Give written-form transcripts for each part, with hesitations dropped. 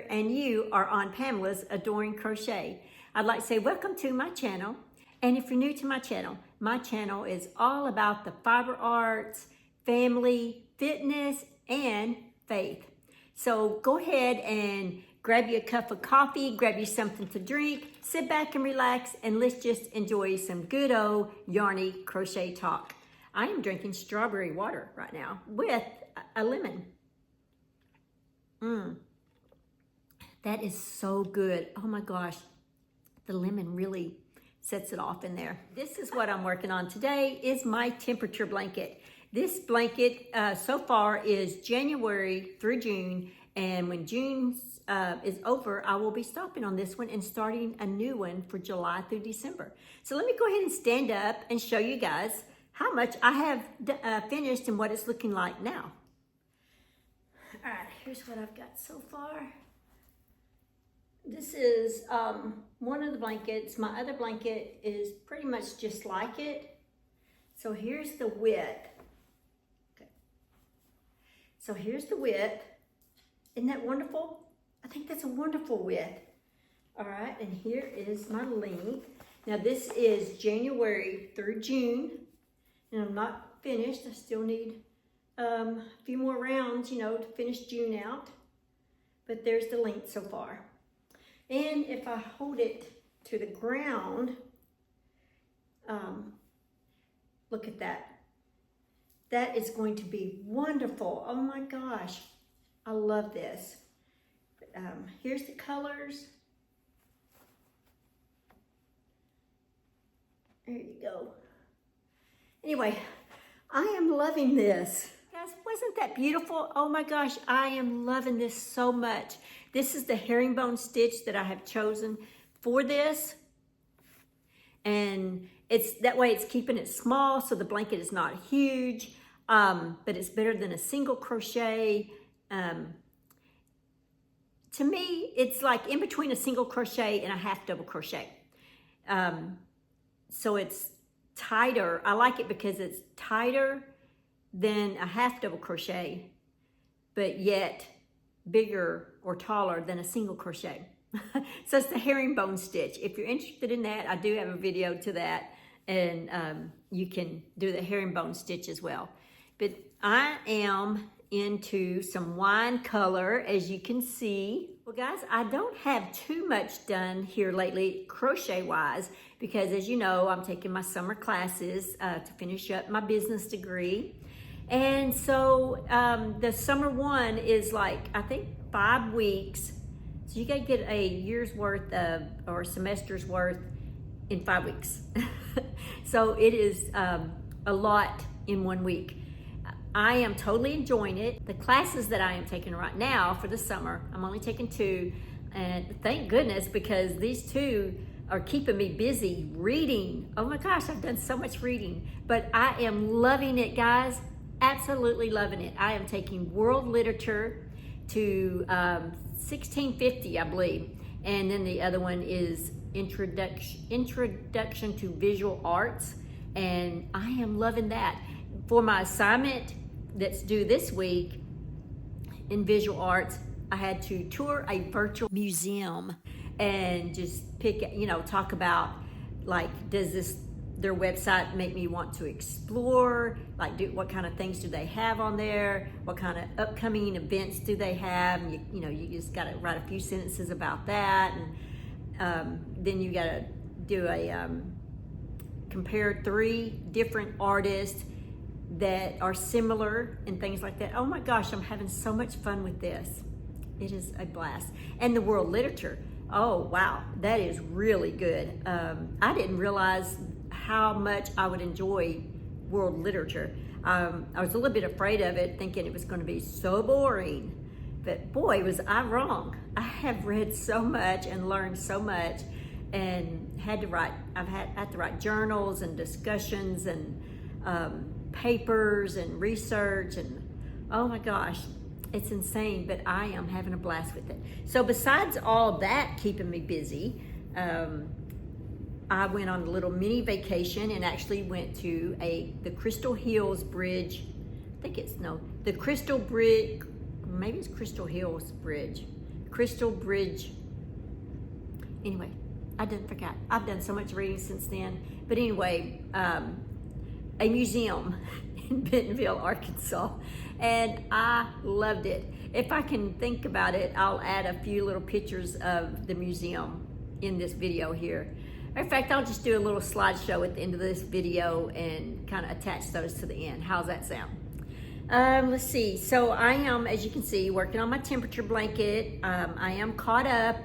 here and you are on Pamela's Adoring Crochet. I'd like to say welcome to my channel. And if you're new to my channel is all about the fiber arts, family, fitness, and faith. So go ahead and grab you a cup of coffee, grab you something to drink, sit back and relax, and let's just enjoy some good old yarny crochet talk. I am drinking strawberry water right now with a lemon. That is so good. Oh my gosh, the lemon really sets it off in there. This is what I'm working on today, is my temperature blanket. This blanket so far is January through June, and when June is over, I will be stopping on this one and starting a new one for July through December. So let me go ahead and stand up and show you guys how much I have finished and what it's looking like now. All right, here's what I've got so far. This is one of the blankets. My other blanket is pretty much just like it. So here's the width. Okay. So here's the width. Isn't that wonderful? I think that's a wonderful width. All right, and here is my length. Now this is January through June, and I'm not finished. I still need a few more rounds, to finish June out. But there's the length so far. And if I hold it to the ground, look at that. That is going to be wonderful. Oh my gosh, I love this. Here's the colors. There you go. Anyway, I am loving this. Guys, wasn't that beautiful? Oh my gosh, I am loving this so much. This is the herringbone stitch that I have chosen for this. And that way it's keeping it small, so the blanket is not huge, but it's better than a single crochet. To me, it's like in between a single crochet and a half double crochet. So it's tighter. I like it because it's tighter than a half double crochet, but yet bigger or taller than a single crochet. So it's the herringbone stitch. If you're interested in that, I do have a video to that, and you can do the herringbone stitch as well. But I am into some wine color, as you can see. Well guys, I don't have too much done here lately crochet wise, because as you know, I'm taking my summer classes to finish up my business degree. And so the summer one is like, I think 5 weeks. So you gotta get a year's worth of, or a semester's worth in 5 weeks. So it is a lot in 1 week. I am totally enjoying it. The classes that I am taking right now for the summer, I'm only taking 2, and thank goodness, because these 2 are keeping me busy reading. Oh my gosh, I've done so much reading, but I am loving it, guys. Absolutely loving it. I am taking world literature to 1650, I believe, and then the other one is introduction to visual arts, and I am loving that. For my assignment that's due this week in visual arts, I had to tour a virtual museum and just pick, talk about, like, does their website make me want to explore? Like, what kind of things do they have on there? What kind of upcoming events do they have? And you just got to write a few sentences about that, and then you got to do a compare 3 different artists that are similar and things like that. Oh my gosh, I'm having so much fun with this. It is a blast. And the world literature. Oh wow, that is really good. I didn't realize how much I would enjoy world literature. I was a little bit afraid of it, thinking it was going to be so boring. But boy, was I wrong. I have read so much and learned so much, and had to write journals and discussions and papers and research, and oh my gosh, it's insane, but I am having a blast with it. So besides all that keeping me busy, I went on a little mini vacation and actually went to the Crystal Hills Bridge. I think the Crystal Bridge, maybe it's Crystal Hills Bridge. Crystal Bridge. Anyway, I didn't forget. I've done so much reading since then. But anyway, a museum in Bentonville, Arkansas. And I loved it. If I can think about it, I'll add a few little pictures of the museum in this video here. In fact, I'll just do a little slideshow at the end of this video and kind of attach those to the end. How's that sound? Let's see. So I am, as you can see, working on my temperature blanket. I am caught up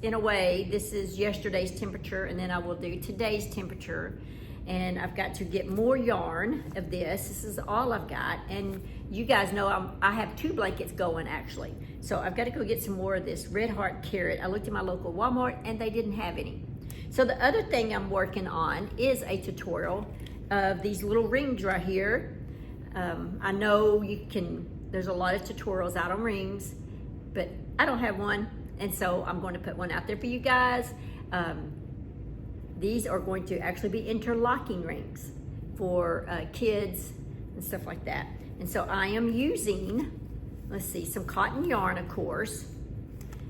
in a way. This is yesterday's temperature, and then I will do today's temperature. And I've got to get more yarn of this. This is all I've got. And you guys know I have 2 blankets going actually. So I've got to go get some more of this Red Heart Carrot. I looked at my local Walmart and they didn't have any. So the other thing I'm working on is a tutorial of these little rings right here. I know there's a lot of tutorials out on rings, but I don't have one. And so I'm going to put one out there for you guys. These are going to actually be interlocking rings for kids and stuff like that. And so I am using, let's see, some cotton yarn, of course.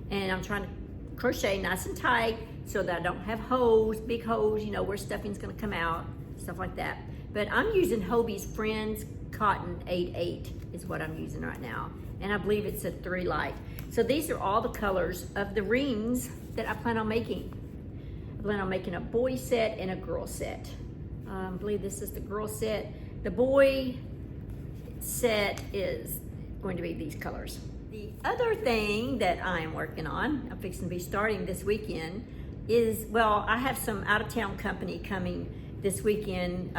And I'm trying to crochet nice and tight so that I don't have holes, big holes, you know, where stuffing's gonna come out, stuff like that. But I'm using Hobie's Friends Cotton 8/8 is what I'm using right now. And I believe it's a 3 light. So these are all the colors of the rings that I plan on making. I plan on making a boy set and a girl set. I believe this is the girl set. The boy set is going to be these colors. The other thing that I am working on, I'm fixing to be starting this weekend, is, well, I have some out-of-town company coming this weekend,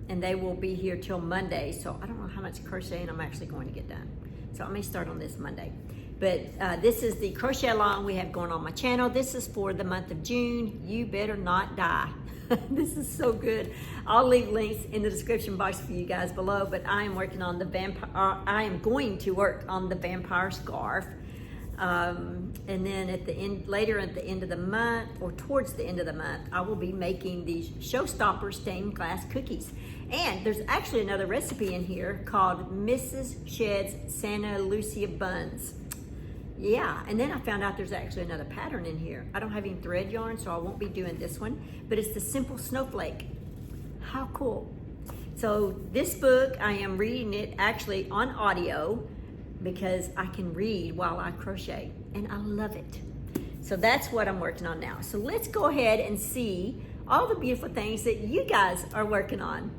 and they will be here till Monday, so I don't know how much crocheting I'm actually going to get done. So I may start on this Monday. But this is the crochet along we have going on my channel. This is for the month of June. You better not die. This is so good. I'll leave links in the description box for you guys below, but I am working on the vampire, I am going to work on the vampire scarf. And then at the end, later at the end of the month, or towards the end of the month, I will be making these Showstopper stained glass cookies. And there's actually another recipe in here called Mrs. Shed's Santa Lucia Buns. Yeah, and then I found out there's actually another pattern in here. I don't have any thread yarn, so I won't be doing this one, but it's the Simple Snowflake. How cool. So this book, I am reading it actually on audio because I can read while I crochet, and I love it. So that's what I'm working on now. So let's go ahead and see all the beautiful things that you guys are working on.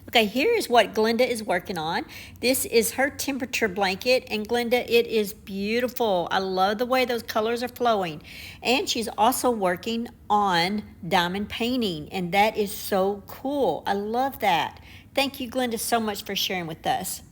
Okay, here is what Glenda is working on. This is her temperature blanket, and Glenda, it is beautiful. I love the way those colors are flowing. And she's also working on diamond painting, and that is so cool. I love that. Thank you, Glenda, so much for sharing with us.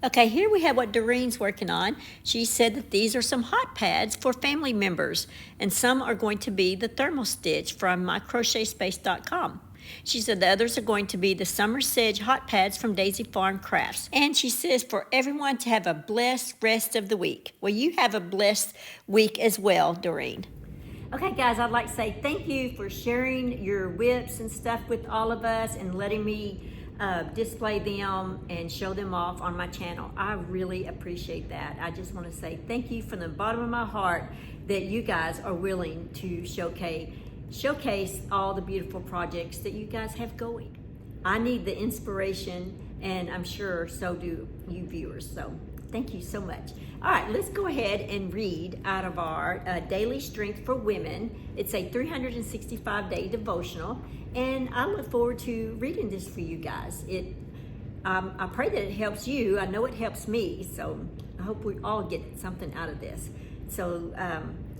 Okay, here we have what Doreen's working on. She said that these are some hot pads for family members, and some are going to be the thermal stitch from mycrochetspace.com. She said the others are going to be the Summer Sedge hot pads from Daisy Farm Crafts. And she says for everyone to have a blessed rest of the week. Well, you have a blessed week as well, Doreen. Okay, guys, I'd like to say thank you for sharing your WIPs and stuff with all of us and letting me display them and show them off on my channel. I really appreciate that. I just want to say thank you from the bottom of my heart that you guys are willing to showcase all the beautiful projects that you guys have going. I need the inspiration, and I'm sure so do you viewers. So thank you so much. All right, let's go ahead and read out of our Daily Strength for Women. It's a 365-day devotional, and I look forward to reading this for you guys. I pray that it helps you. I know it helps me, so I hope we all get something out of this. So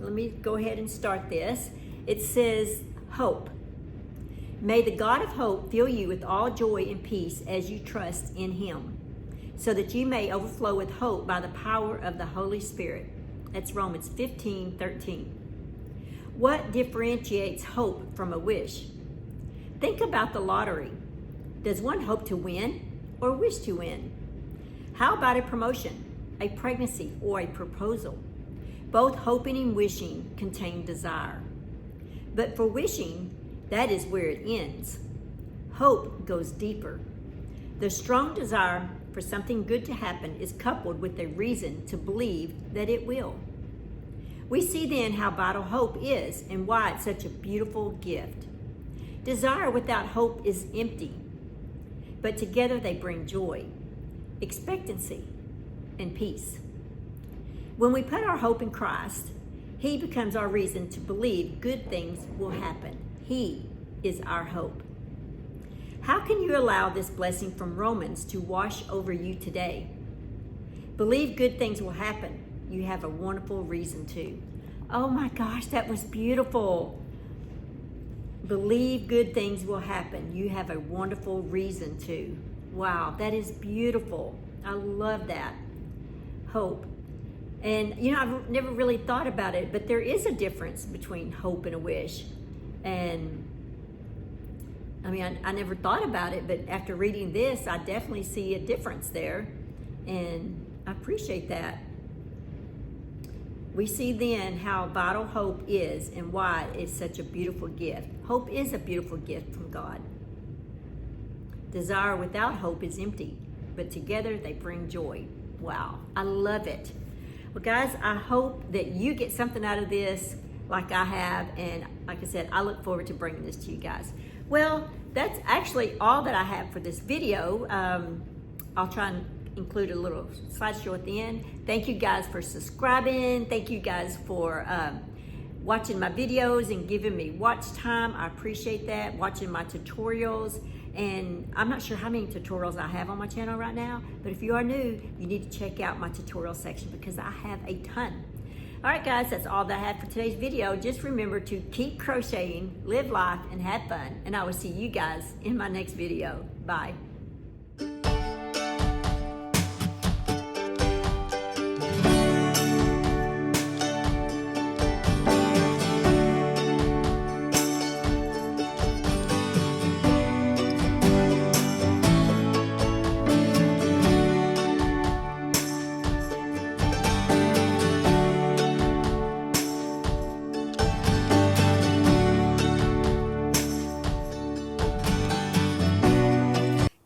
let me go ahead and start this. It says, hope. May the God of hope fill you with all joy and peace as you trust in him, so that you may overflow with hope by the power of the Holy Spirit. That's Romans 15:13. What differentiates hope from a wish? Think about the lottery. Does one hope to win or wish to win? How about a promotion, a pregnancy, or a proposal? Both hoping and wishing contain desire. But for wishing, that is where it ends. Hope goes deeper. The strong desire for something good to happen is coupled with a reason to believe that it will. We see then how vital hope is and why it's such a beautiful gift. Desire without hope is empty, but together they bring joy, expectancy, and peace. When we put our hope in Christ, He becomes our reason to believe good things will happen. He is our hope. How can you allow this blessing from Romans to wash over you today? Believe good things will happen. You have a wonderful reason to. Oh my gosh, that was beautiful. Believe good things will happen. You have a wonderful reason to. Wow, that is beautiful. I love that. Hope. And you know, I've never really thought about it, but there is a difference between hope and a wish. And I mean, I never thought about it, but after reading this, I definitely see a difference there. And I appreciate that. We see then how vital hope is and why it's such a beautiful gift. Hope is a beautiful gift from God. Desire without hope is empty, but together they bring joy. Wow, I love it. Well, guys, I hope that you get something out of this like I have. And like I said, I look forward to bringing this to you guys. Well, that's actually all that I have for this video. I'll try and include a little slideshow at the end. Thank you guys for subscribing. Thank you guys for watching my videos and giving me watch time. I appreciate that. Watching my tutorials. And I'm not sure how many tutorials I have on my channel right now, but if you are new, you need to check out my tutorial section because I have a ton. All right, guys, that's all that I have for today's video. Just remember to keep crocheting, live life, and have fun. And I will see you guys in my next video. Bye.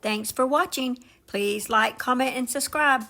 Thanks for watching. Please like, comment, and subscribe.